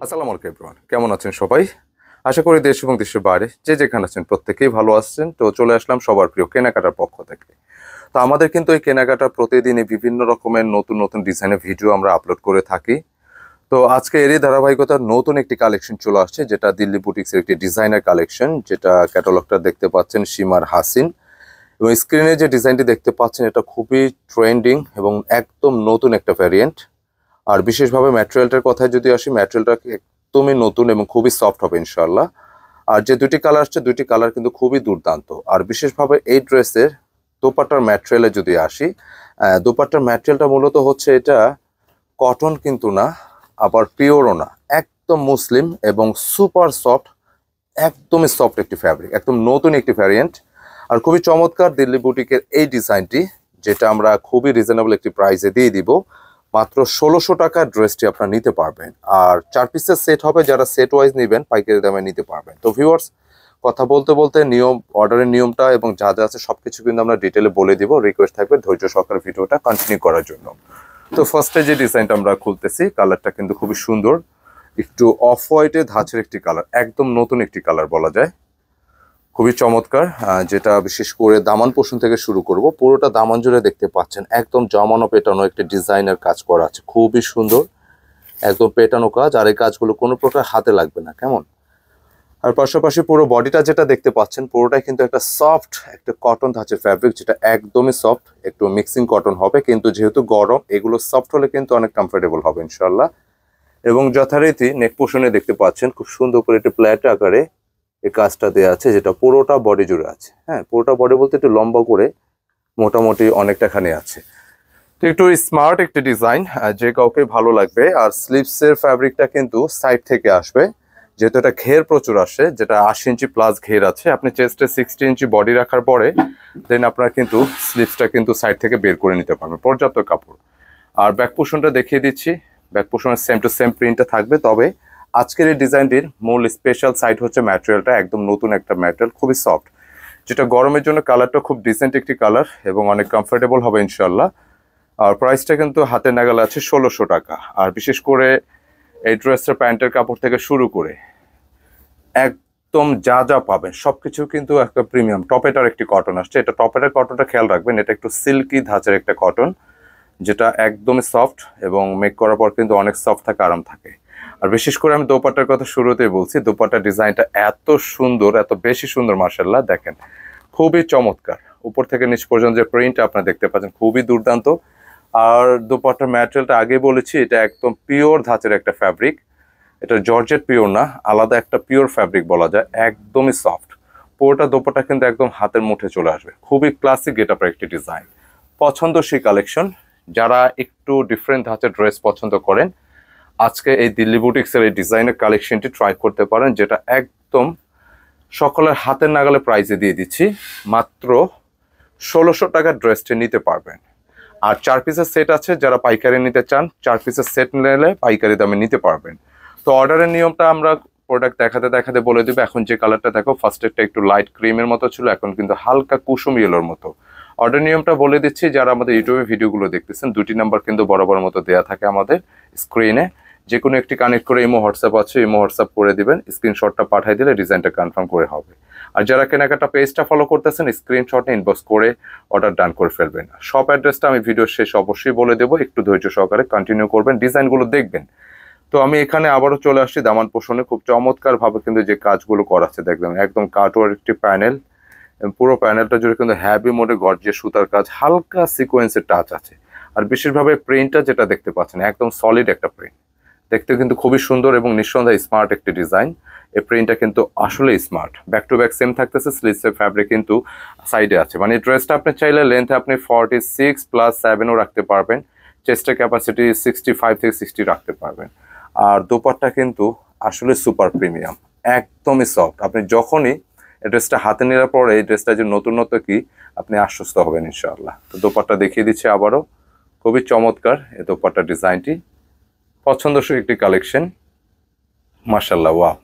আসসালামু আলাইকুম এভরিওয়ান, কেমন আছেন সবাই? আশা করি দেশ এবং দেশের বাইরে যে যেখানে আছেন প্রত্যেকেই ভালো আছেন। তো চলে আসলাম সবার প্রিয় কেনাকাটার পক্ষ থেকে। তো আমাদের কিন্তু এই কেনাকাটা প্রতিদিনই বিভিন্ন রকমের নতুন নতুন ডিজাইনের ভিডিও আমরা আপলোড করে থাকি। তো আজকে এরই ধারাবাহিকতার নতুন একটি কালেকশন চলে আসছে, যেটা দিল্লি বুটিক্সের একটি ডিজাইনার কালেকশন, যেটা ক্যাটালগটা দেখতে পাচ্ছেন সীমার হাসিন। এবং স্ক্রিনে যে ডিজাইনটি দেখতে পাচ্ছেন এটা খুবই ট্রেন্ডিং এবং একদম নতুন একটা ভ্যারিয়েন্ট। আর বিশেষভাবে ম্যাটেরিয়ালটার কথায় যদি আসি, ম্যাটেরিয়ালটা একদমই নতুন এবং খুবই সফট হবে ইনশাল্লাহ। আর যে দুটি কালার আসছে, দুটি কালার কিন্তু খুবই দুর্দান্ত। আর বিশেষভাবে এই ড্রেসের দোপাট্টার ম্যাটেরিয়ালে যদি আসি, দোপাট্টার ম্যাটেরিয়ালটা মূলত হচ্ছে এটা কটন কিন্তু না, আবার পিওরও না, একদম মুসলিম এবং সুপার সফট, একদমই সফট একটি ফ্যাব্রিক, একদম নতুন একটি ভ্যারিয়েন্ট। আর খুবই চমৎকার দিল্লি বুটিকের এই ডিজাইনটি, যেটা আমরা খুবই রিজনেবল একটি প্রাইসে দিয়ে দিব। মাত্র ১৬০০ টাকার ড্রেসটি আপনারা নিতে পারবেন। আর 4 পিসের সেট হবে, যারা সেট ওয়াইজ নেবেন পাইকারি দামে নিতে পারবেন। তো ভিউয়ার্স, কথা বলতে বলতে অর্ডারের নিয়মটা এবং যা যা আছে সবকিছু কিন্তু আমরা ডিটেলে বলে দিব। রিকোয়েস্ট থাকবে ধৈর্য সহকারে ভিডিওটা কন্টিনিউ করার জন্য। তো ফার্স্টে যে ডিজাইনটা আমরা খুলতেছি, কালারটা কিন্তু খুবই সুন্দর, একটু অফ হোয়াইটে ধাঁচের একটি কালার, একদম নতুন একটি কালার বলা যায়, খুবই চমৎকার। যেটা বিশেষ করে দামান পোর্শন থেকে শুরু করব। পুরোটা দামান জুড়ে দেখতে পাচ্ছেন একদম জমানো পেটানো একটি ডিজাইনের কাজ করা আছে, খুবই সুন্দর, একদম পেটানো কাজ। আর এই কাজগুলো কোনো প্রকার হাতে লাগবে না, কেমন। আর পাশাপাশি পুরো বডিটা যেটা দেখতে পাচ্ছেন, পুরোটাই কিন্তু একটা সফট একটা কটন ধাঁচের ফ্যাব্রিক, যেটা একদমই সফট, একটু মিক্সিং কটন হবে, কিন্তু যেহেতু গরম এগুলো সফট হলে কিন্তু অনেক কমফোর্টেবল হবে ইনশাল্লাহ। এবং যথারীতি নেক পোর্শনে দেখতে পাচ্ছেন খুব সুন্দর করে একটু প্ল্যাট আকারে এই কাজটা দেওয়া আছে, যেটা পুরোটা বডি জুড়ে আছে। হ্যাঁ, পুরোটা বডি বলতে একটু লম্বা করে মোটামুটি অনেকটা খানি আছে। তো একটু স্মার্ট একটি ডিজাইন, যে কাউকে ভালো লাগবে। আর স্লিভসের ফ্যাব্রিকটা কিন্তু সাইড থেকে আসবে, যেহেতু এটা ঘের প্রচুর আসে, যেটা ৮০ ইঞ্চি প্লাস ঘের আছে। আপনি চেস্টে 60 ইঞ্চি বডি রাখার পরে দেন আপনারা কিন্তু স্লিভসটা কিন্তু সাইড থেকে বের করে নিতে পারবেন, পর্যাপ্ত কাপড়। আর ব্যাক পোর্শনটা দেখিয়ে দিচ্ছি, ব্যাক পোর্শনের সেম টু সেম প্রিন্টটা থাকবে। তবে আজকের এই ডিজাইনটির মূল স্পেশাল সাইড হচ্ছে ম্যাটেরিয়ালটা, একদম নতুন একটা ম্যাটেরিয়াল, খুবই সফট, যেটা গরমের জন্য কালারটা খুব ডিসেন্ট একটি কালার এবং অনেক কমফোর্টেবল হবে ইনশাল্লাহ। আর প্রাইসটা কিন্তু হাতে নাগালে আছে ১৬০০ টাকা। আর বিশেষ করে এই ড্রেসের প্যান্টের কাপড় থেকে শুরু করে একদম যা যা পাবেন সবকিছু কিন্তু একটা প্রিমিয়াম টপেটার একটি কটন আসছে। এটা টপেটার কটনটা খেয়াল রাখবেন, এটা একটু সিল্কি ধাঁচের একটা কটন, যেটা একদমই সফট এবং মেক করার পর কিন্তু অনেক সফট থাকে, আরাম থাকে। আর বিশেষ করে আমি দোপাট্টার কথা শুরুতেই বলছি, দোপাট্টার ডিজাইনটা এত সুন্দর, এত বেশি সুন্দর, মার্শাল্লাহ, দেখেন খুবই চমৎকার। উপর থেকে নিচ পর্যন্ত যে প্রিন্ট আপনারা দেখতে পাচ্ছেন খুবই দুর্দান্ত। আর দোপাট্টার ম্যাটেরিয়ালটা আগে বলেছি, এটা একদম পিওর ধাঁচের একটা ফ্যাব্রিক, এটা জর্জেট পিওর না, আলাদা একটা পিওর ফ্যাব্রিক বলা যায়, একদমই সফট। পুরোটা দোপাট্টা কিন্তু একদম হাতের মুঠে চলে আসবে, খুবই ক্লাসিক গেটআপের একটি ডিজাইন, পছন্দসই কালেকশন। যারা একটু ডিফারেন্ট ধাঁচের ড্রেস পছন্দ করেন, আজকে এই দিল্লি বুটিক্সের এই ডিজাইনের কালেকশনটি ট্রাই করতে পারেন, যেটা একদম সকলের হাতের নাগালে প্রাইসে দিয়ে দিচ্ছি। মাত্র ১৬০০ টাকার ড্রেসটি নিতে পারবেন। আর 4 পিসের সেট আছে, যারা পাইকারি নিতে চান 4 পিসের সেট নিলে পাইকারি দামে নিতে পারবেন। তো অর্ডারের নিয়মটা আমরা প্রোডাক্ট দেখাতে দেখাতে বলে দেবো। এখন যে কালারটা দেখো, ফার্স্ট একটা একটু লাইট ক্রিমের মতো ছিল, এখন কিন্তু হালকা কুসুম ইয়েলোর মতো। অর্ডার নিয়মটা বলে দিচ্ছি, যারা আমাদের ইউটিউবে ভিডিওগুলো দেখতেছেন, দুটি নাম্বার কিন্তু বরাবর মতো দেওয়া থাকে আমাদের স্ক্রিনে। যে কোনো একটি কানেক্ট করে ইমো হোয়াটসঅ্যাপ আছে, ইমো হোয়াটসঅ্যাপ করে দিবেন, স্ক্রিনশটটা পাঠিয়ে দিলে ডিজাইনটা কনফার্ম করে হবে। আর যারা কেনাকাটা পেজটা ফলো করতেছেন, স্ক্রিনশটে ইনবক্স করে অর্ডার ডান করে ফেলবেন। শপ অ্যাড্রেসটা আমি ভিডিওর শেষে অবশ্যই বলে দেবো, একটু ধৈর্য সহকারে কন্টিনিউ করবেন, ডিজাইনগুলো দেখবেন। তো আমি এখানে আবারও চলে আসছি দামান পোষণে, খুব চমৎকার ভাবে কিন্তু যে কাজগুলো করা আছে দেখবেন, একদম কাটওয়ার একটি প্যানেল, পুরো প্যানেলটা জুড়ে কিন্তু হ্যাভি মোডে গর্জিয়াস সুতার কাজ, হালকা সিকোয়েন্সের টাচ আছে। আর বিশেষভাবে প্রিন্টটা যেটা দেখতে পাচ্ছেন, একদম সলিড একটা প্রিন্ট, দেখতে কিন্তু খুবই সুন্দর এবং নিঃসন্দেহে স্মার্ট একটি ডিজাইন। এই প্রিন্টটা কিন্তু আসলে smart. Back to back same থাকতেছে, স্লিভসের ফ্যাব্রিক কিন্তু সাইডে আছে। মানে ড্রেসটা আপনি চাইলে লেন্থে আপনি 46+7ও রাখতে পারবেন, চেস্টের ক্যাপাসিটি 65 থেকে 60 রাখতে পারবেন। আর দোপাট্টা কিন্তু আসলে সুপার প্রিমিয়াম, একদমই সফট। আপনি যখনই এই ড্রেসটা হাতে নেওয়ার পরে এই ড্রেসটা যে নতুনত্ব কি, আপনি আশ্বস্ত হবেন ইনশাআল্লাহ। তো দোপাট্টা দেখিয়ে দিচ্ছি আবারও, খুবই চমৎকার এই দোপাট্টার ডিজাইনটি, পছন্দসই একটি কালেকশন, মাশাআল্লাহ, ওয়াও,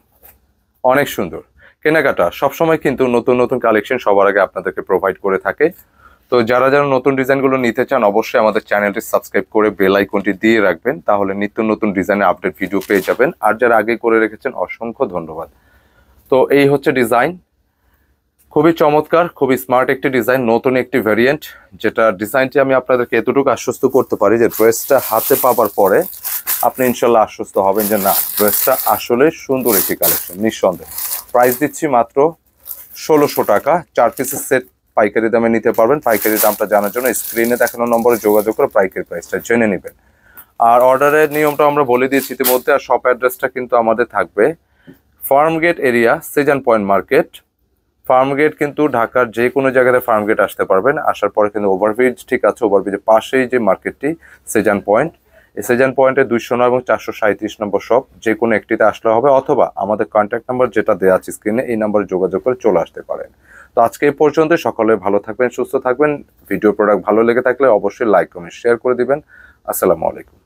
অনেক সুন্দর। কেনাকাটা সবসময় কিন্তু নতুন নতুন কালেকশন সবার আগে আপনাদেরকে প্রোভাইড করে থাকে। তো যারা যারা নতুন ডিজাইনগুলো নিতে চান অবশ্যই আমাদের চ্যানেলটি সাবস্ক্রাইব করে বেল আইকনটি দিয়ে রাখবেন, তাহলে নিত্য নতুন ডিজাইনের আপডেট ভিডিও পেয়ে যাবেন। আর যারা আগে করে রেখেছেন অসংখ্য ধন্যবাদ। তো এই হচ্ছে ডিজাইন, খুবই চমৎকার, খুবই স্মার্ট একটি ডিজাইন, নতুন একটি ভ্যারিয়েন্ট। যেটা ডিজাইনটি আমি আপনাদেরকে এতটুকু আশ্বস্ত করতে পারি যে ড্রেসটা হাতে পাওয়ার পরে আপনি ইনশাল্লাহ আশ্বস্ত হবেন যে না, ড্রেসটা আসলে সুন্দর একটি কালেকশন নিঃসন্দেহে। প্রাইস দিচ্ছি মাত্র 1600 টাকা। 4 পিসের সেট পাইকারি দামে নিতে পারবেন। পাইকারি দামটা জানার জন্য স্ক্রিনে দেখানো নম্বরে যোগাযোগ করে পাইকারি প্রাইসটা জেনে নেবেন। আর অর্ডারের নিয়মটা আমরা বলে দিয়েছি ইতিমধ্যে। আর শপ অ্যাড্রেসটা কিন্তু আমাদের থাকবে Farmgate area, Shezan point market. Farmgate কিন্তু ঢাকার যে কোনো জায়গায় ফার্মগেট আসতে পারবেন। আসার পরে কিন্তু ওভারব্রিজ ঠিক আছে, ওভারব্রিজের পাশেই যে মার্কেটটি সেজান পয়েন্ট, এই সেজান পয়েন্টে 209 এবং 437 নম্বর শপ, যে কোনো একটিতে আসলে হবে, অথবা আমাদের কন্ট্যাক্ট নাম্বার যেটা দেওয়া আছে স্ক্রিনে, এই নাম্বারে যোগাযোগ করে চলে আসতে পারেন। তো আজকে এই পর্যন্ত। সকলে ভালো থাকবেন, সুস্থ থাকবেন। ভিডিও প্রোডাক্ট ভালো লেগে থাকলে অবশ্যই লাইক কমেন্ট শেয়ার করে দিবেন। আসসালামু আলাইকুম।